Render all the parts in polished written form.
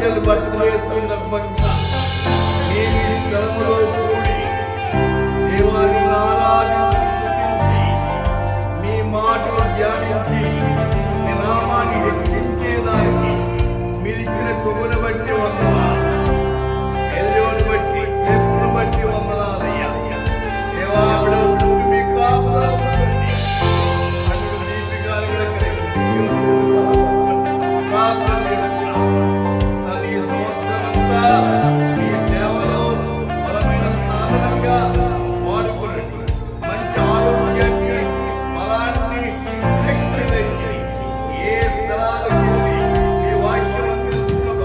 Michael birthday సందర్భంగా మేము ఈ స్థలములో కూడి దేవాన్ని ఆరాధించి స్తుతించి మీ మాటలు ధ్యానించి మీ నామాన్ని హెచ్చించేదానికి మీరిచ్చిన కొమ్మును బట్టి వందనాలు, ఎల్లోని బట్టి పెప్పును బట్టి వందనాలయ్యా. దేవా బిడ్డల చుట్టూ మీ కాపుదల ఉంచండి. అటు దీపికాలు కూడా ప్రార్థన చేస్తున్నాం. నన్ను ఈ సంవత్సరమంతా మీ సేవలో బలమైన సాధనంగా వాడుకోండి. మంచి ఆరోగ్యాన్ని, బలాన్ని, శక్తిని తెచ్చి ఏ స్థలాలకు వెళ్ళి మీ వాక్యం అందిస్తున్న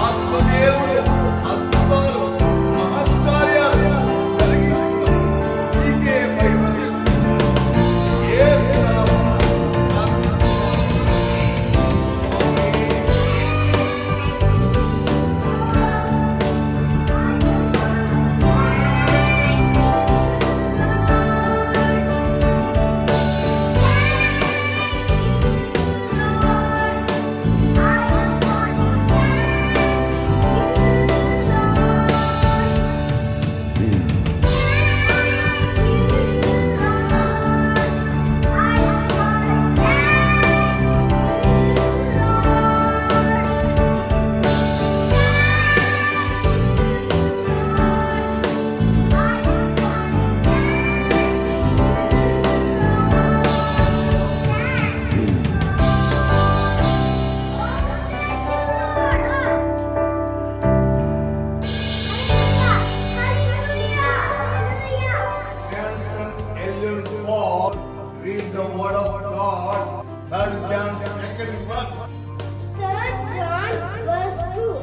ఆత్మదేవుడు అద్భుతాలు, మహత్కార్యాలు జరిగించుకుని మీకే మహిమ తెచ్చుకున్నాను. ఏ read the word of God, 3 John 2 verse. 3 John verse 2.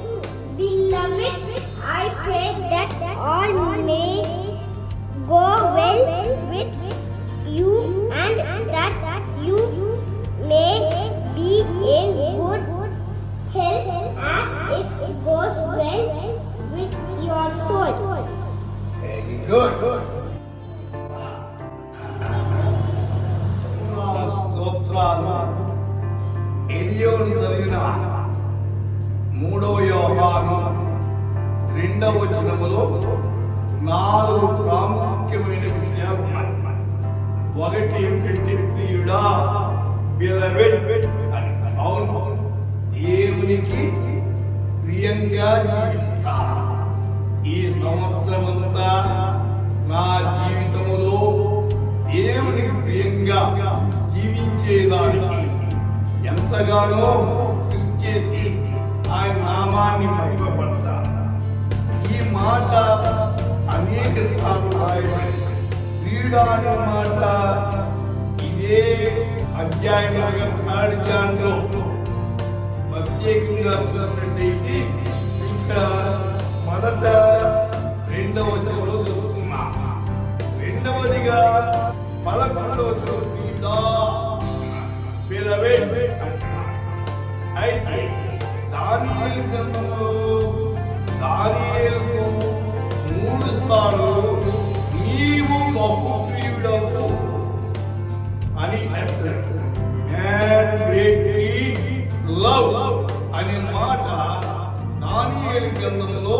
Beloved, I pray that all may go well with you and that you may be in good health as it goes well with your soul. Very good. స్తోత్రాలు. ఎల్యోను చదివిన 3 యోహాను 2వ వచనములో 4 ప్రాముఖ్యమైన విషయాలు ఉన్నాయి. ఒకటి ఏంటంటే ప్రియుడా, బిలవెడ్ అని. అవును, దేవునికి ప్రియంగా జీవించాలి. ఈ సంవత్సరమంతా నా జీవితములో దేవునికి ప్రియంగా జీవించేదానికి ఎంతగానో కృషి చేసి ఆయన నామాన్ని మహిమపరచాలి. ఈ మాట అనేక సార్లు రాయబడింది. ప్రియుడా అనే మాట ఇదే అధ్యాయంలో 3 జాన్లో ప్రత్యేకంగా చూసినట్టయితే ఇక్కడ మొదట 2వ వచనంలో చదువుతున్నా, రెండవదిగా 11వ వచనంలో ప్రియుడా బిలవెడ్ అంటున్నాడు. అయితే దానియేలు గ్రంథంలో దానియేలుకు 3 సార్లు నీవు బహు ప్రియుడవు అని లవ్ అనే మాట దానియేలు గ్రంథంలో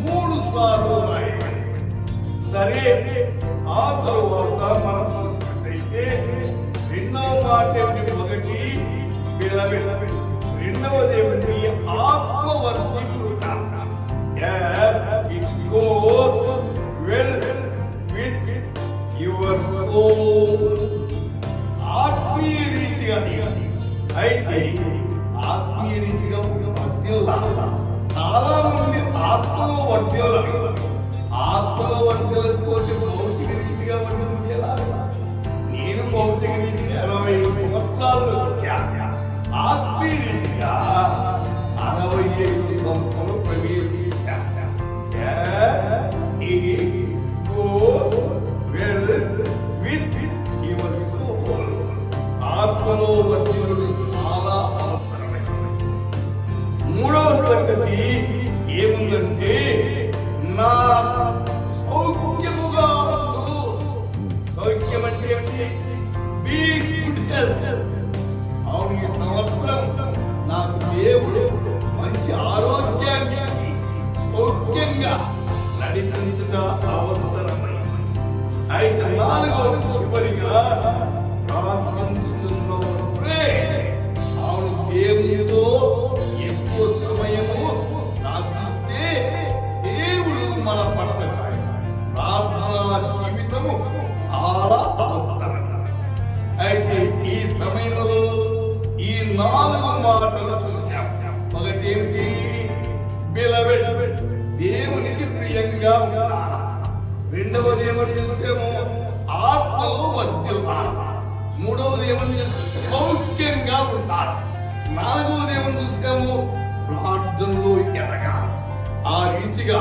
3 సార్లు రాయబడింది. సరే, ఆ తరువాత మనం చూసినట్టయితే 2వ మాట ఏమిటి? ఒకటి బిలవెడ్, రెండవది ఏమిటి? ఆత్మవర్ధిల్లుట. It goes well with your soul. ఆత్మీయ రీతిగా అయితే ఆత్మీయ రీతిగా వర్ధిల్లాలి. చాలా మంది ఆత్మలో వర్ధిల్లాలి. ఆత్మలో వర్ధిల్లకపోతే భౌతిక రీతిగా వర్ధిల్లాలి. నేను భౌతిక రీతిగా 80 సంవత్సరాలు వచ్చాను. ఆత్మీయ రీతిగా 65 సంవత్సరాలు ప్రవేశించాను. ఆత్మలో వర్ధిల్లుడు చాలా అవసరమైనది. 3వ సంగతి ఏముందంటే నా సౌఖ్యము క్రమంగా నడిపించుట అవసరమైంది. అయితే నాలుగవ చివరిగా ప్రార్థించుచున్నప్పుడే అవును దేవునితో ఎక్కువ సమయము ప్రార్థిస్తే దేవుడు మన పట్ల ప్రార్థనా జీవితము చాలా అవసరం. అయితే ఈ సమయంలో ఈ 4 మాటలు చూశాం. ఒకటి ఏమిటి? బిలవెడ్, దేవునికి ప్రియంగా ఉండాలి. రెండవది ఏమని చూసాము? ఆత్మలో వర్ధిల్లాలి. మూడవది ఏమని చూసాము? సౌఖ్యంగా ఉండాలి. నాలుగవది ఏమని చూసాము? ప్రార్థనలో ఎదగాలి. ఆ రీతిగా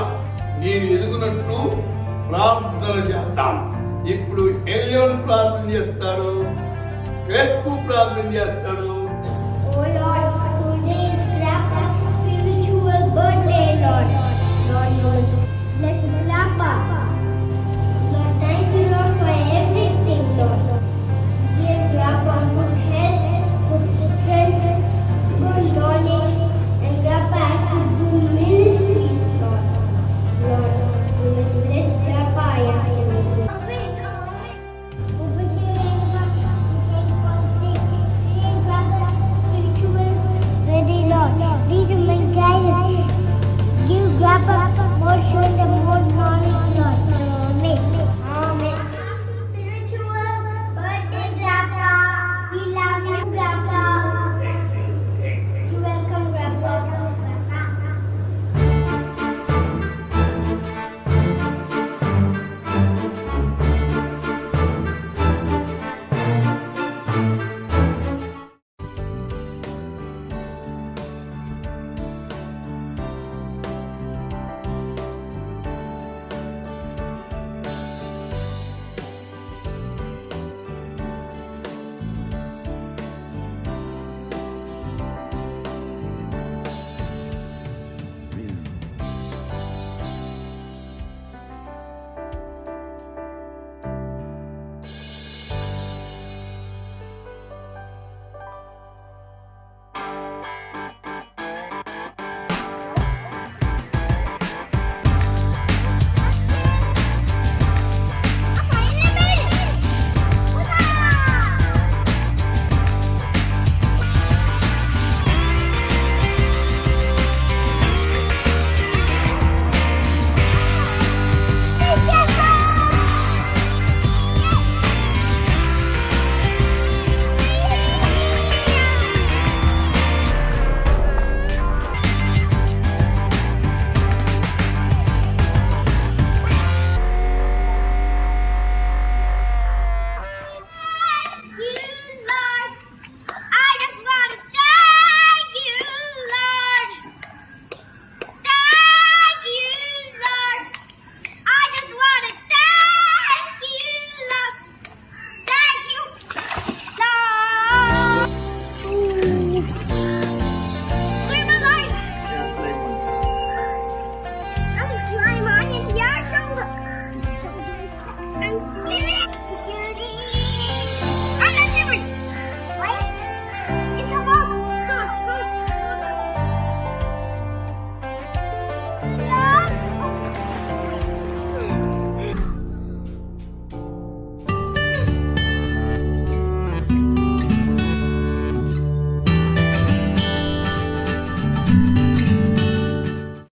నేను ఎదుగునట్లు ప్రార్థన చేద్దాం. ఇప్పుడు ఎలియోన్ ప్రార్థన చేస్తాడు, క్రెప్పు ప్రార్థన చేస్తాడు. Oh Lord, today is Grandpa's spiritual birthday, Lord. Lord, yours. Bless Grandpa. Lord, thank you, Lord, for everything, Lord. Give Grandpa good health, good strength, good knowledge, and Grandpa has to do ministries, Lord. Lord, you must bless Grandpa, yes, you must. Lead him and guide him. Give Grandpa more strength